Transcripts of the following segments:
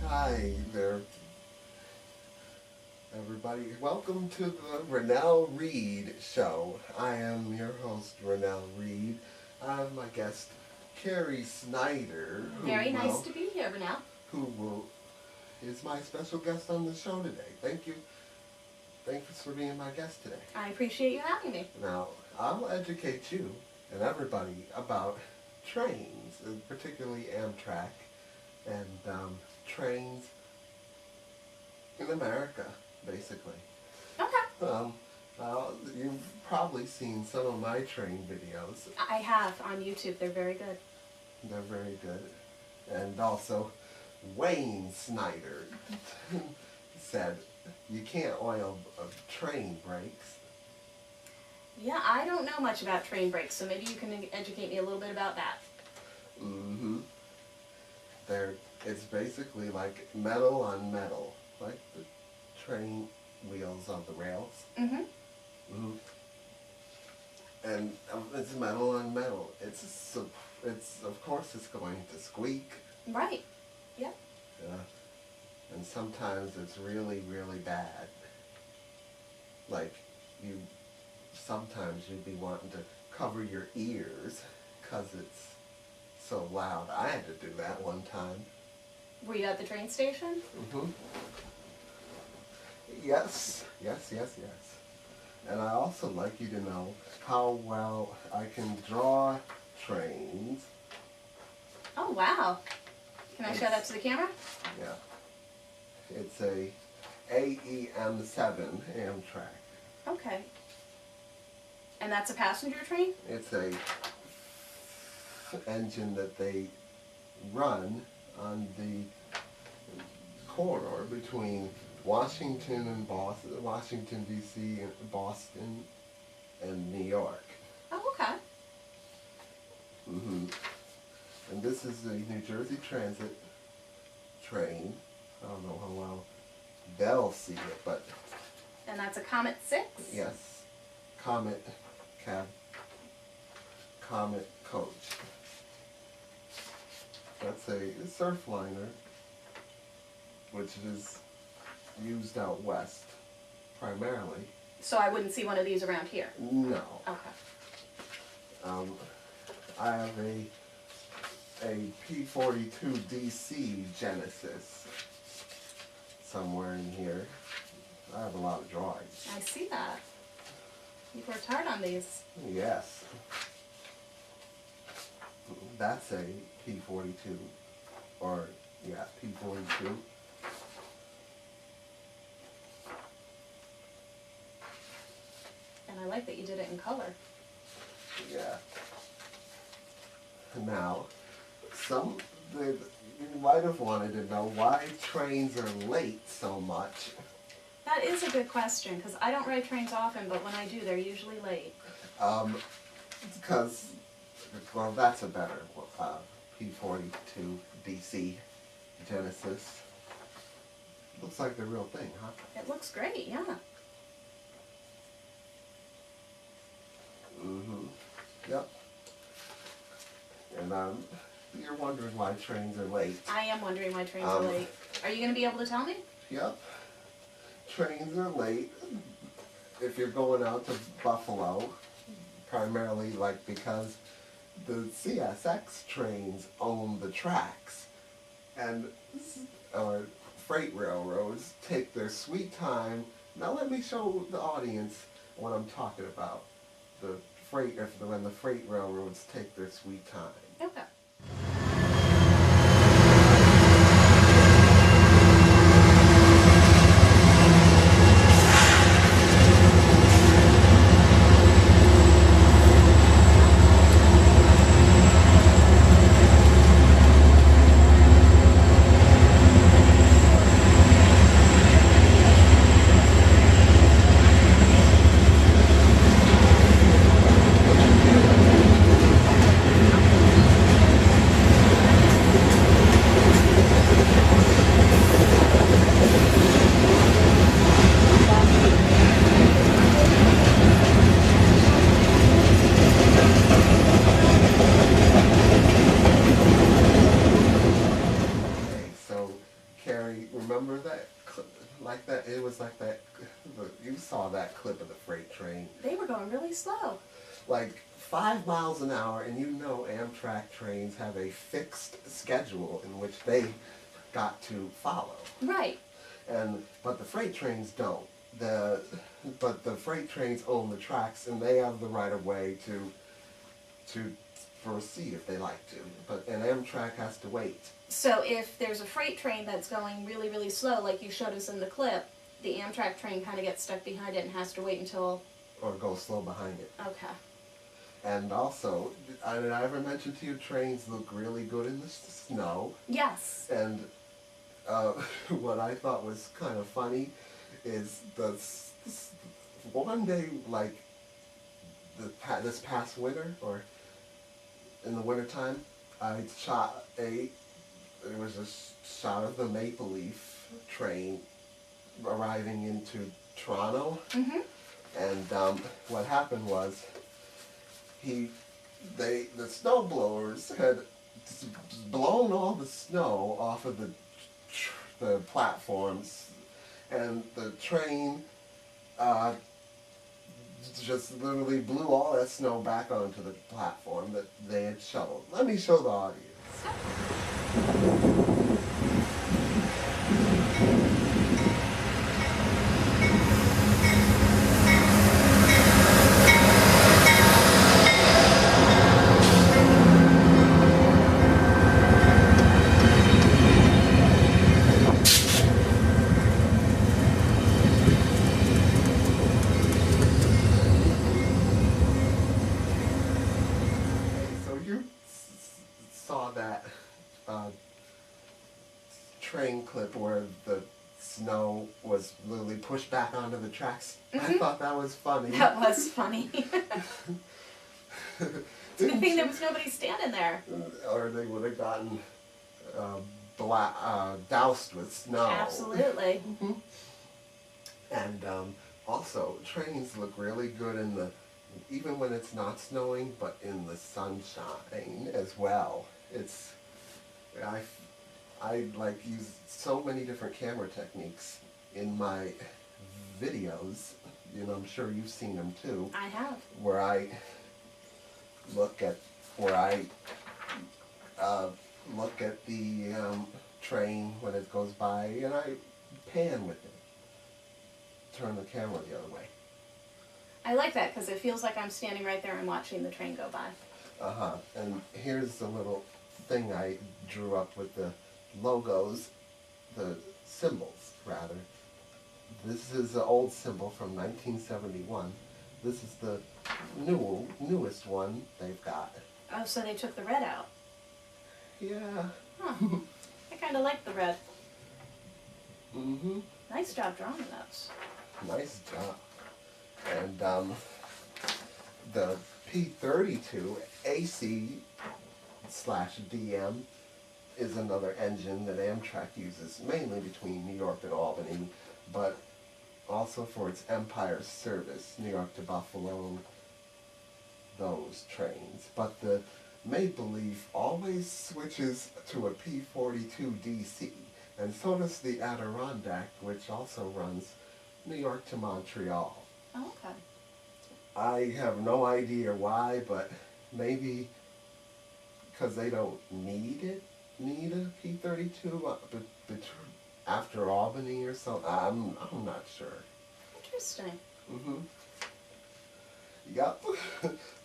Hi there, everybody. Welcome to the Rennell Reed Show. I am your host, Rennell Reed. I have my guest, Carrie Snyder. Very nice to be here, Rennell. Is my special guest on the show today. Thank you. Thanks for being my guest today. I appreciate you having me. Now, I'll educate you and everybody about trains, particularly Amtrak and trains in America, basically. Okay. You've probably seen some of my train videos. I have on YouTube. They're very good. They're very good. And also, Wayne Snyder said, you can't oil train brakes. Yeah, I don't know much about train brakes, so maybe you can educate me a little bit about that. Mm-hmm. It's basically like metal on metal, like the train wheels on the rails. Mm-hmm. Mm-hmm. And it's metal on metal. It's of course it's going to squeak. Right. Yeah. And sometimes it's really, really bad. Like sometimes you'd be wanting to cover your ears because it's so loud. I had to do that one time. Were you at the train station? Mm-hmm. Yes. And I also like you to know how well I can draw trains. Oh, wow. Can I show that to the camera? Yeah. It's a AEM7 Amtrak. Okay. And that's a passenger train? It's a engine that they run on the corridor between Washington and Boston, Washington D.C. and Boston and New York. Oh, okay. Mm-hmm. And this is the New Jersey Transit train. I don't know how well they'll see it, but... And that's a Comet 6? Yes. Comet coach. That's a surfliner, which is used out west, primarily. So I wouldn't see one of these around here? No. Okay. I have a P-42 DC Genesis somewhere in here. I have a lot of drawings. I see that. You've worked hard on these. Yes. That's a P-42, or, yeah, P-42. And I like that you did it in color. Yeah. Now, some You might have wanted to know why trains are late so much. That is a good question, because I don't ride trains often, but when I do, they're usually late. Because, well, that's a better P42 DC Genesis. Looks like the real thing, huh? It looks great, yeah. Mm-hmm. Yep. And you're wondering why trains are late. I am wondering why trains are late. Are you going to be able to tell me? Yep. Trains are late if you're going out to Buffalo, primarily because the CSX trains own the tracks, and freight railroads take their sweet time. Now let me show the audience what I'm talking about. When the freight railroads take their sweet time. Okay. Carrie, remember that? It was like that. You saw that clip of the freight train. They were going really slow. Like 5 miles an hour, and you know Amtrak trains have a fixed schedule in which they got to follow. Right. But the freight trains don't. But the freight trains own the tracks, and they have the right of way to proceed if they like to. And Amtrak has to wait. So if there's a freight train that's going really, really slow, like you showed us in the clip, the Amtrak train kind of gets stuck behind it and has to wait until... Or go slow behind it. Okay. And also, did I ever mention to you trains look really good in the snow? Yes. And what I thought was kind of funny is one day, like this past winter, or in the wintertime, I shot there was a shot of the Maple Leaf train arriving into Toronto. Mm-hmm. And what happened was, the snowblowers had blown all the snow off of the platforms, and the train just literally blew all that snow back onto the platform that they had shoveled. Let me show the audience. Saw that train clip where the snow was literally pushed back onto the tracks. Mm-hmm. I thought that was funny. That was funny. It's a good thing there was nobody standing there. Or they would have gotten doused with snow. Absolutely. Mm-hmm. And also, trains look really good even when it's not snowing, but in the sunshine as well. I use so many different camera techniques in my videos. I'm sure you've seen them too. I have. Where I look at the train when it goes by, and I pan with it. Turn the camera the other way. I like that because it feels like I'm standing right there and watching the train go by. Uh-huh. And here's the little thing I drew up with the logos, the symbols, rather. This is an old symbol from 1971. This is the newest one they've got. Oh, so they took the red out. Yeah. Huh. I kind of like the red. Mm-hmm. Nice job drawing those. Nice job. And the P32 AC/DM is another engine that Amtrak uses, mainly between New York and Albany, but also for its Empire service, New York to Buffalo, those trains. But the Maple Leaf always switches to a P42 DC, and so does the Adirondack, which also runs New York to Montreal. Oh, okay. I have no idea why, but maybe because they don't need a P32 after Albany or something. I'm not sure. Interesting. Mm-hmm. Yep.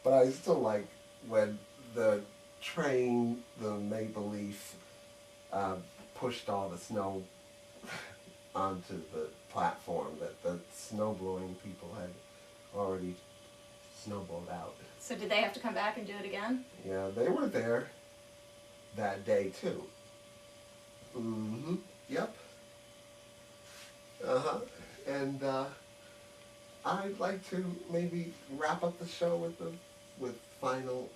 But I still like when the train, the Maple Leaf, pushed all the snow onto the platform that the snow blowing people had already snowballed out. So did they have to come back and do it again? Yeah, they were there that day too. Mm-hmm. Yep. Uh-huh. And I'd like to maybe wrap up the show with final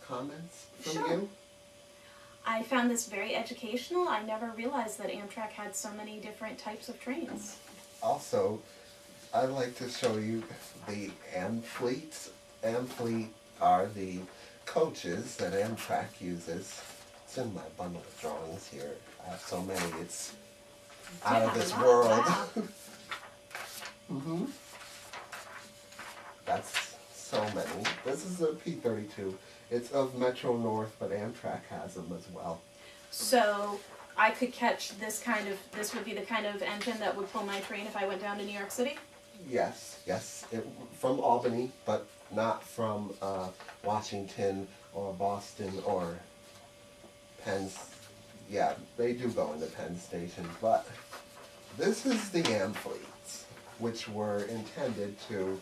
comments from Sure. you. I found this very educational. I never realized that Amtrak had so many different types of trains. Also, I'd like to show you the Amfleets. Amfleet are the coaches that Amtrak uses. It's in my bundle of drawings here. I have so many, it's out of this world. Wow. Mm-hmm. That's so many. This is a P32. It's of Metro North, but Amtrak has them as well. So I could catch this would be the kind of engine that would pull my train if I went down to New York City? Yes, yes. From Albany, but not from Washington or Boston or Penn. Yeah, they do go into Penn Station, but this is the Amfleets, which were intended to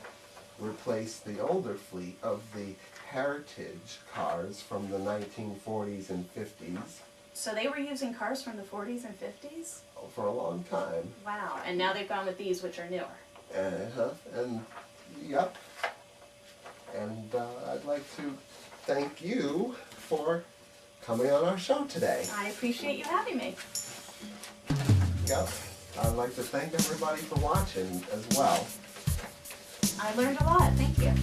replace the older fleet of the heritage cars from the 1940s and 50s. So they were using cars from the 40s and 50s? For a long time. Wow, and now they've gone with these, which are newer. And yep. And I'd like to thank you for coming on our show today. I appreciate you having me. Yep. I'd like to thank everybody for watching as well. I learned a lot. Thank you.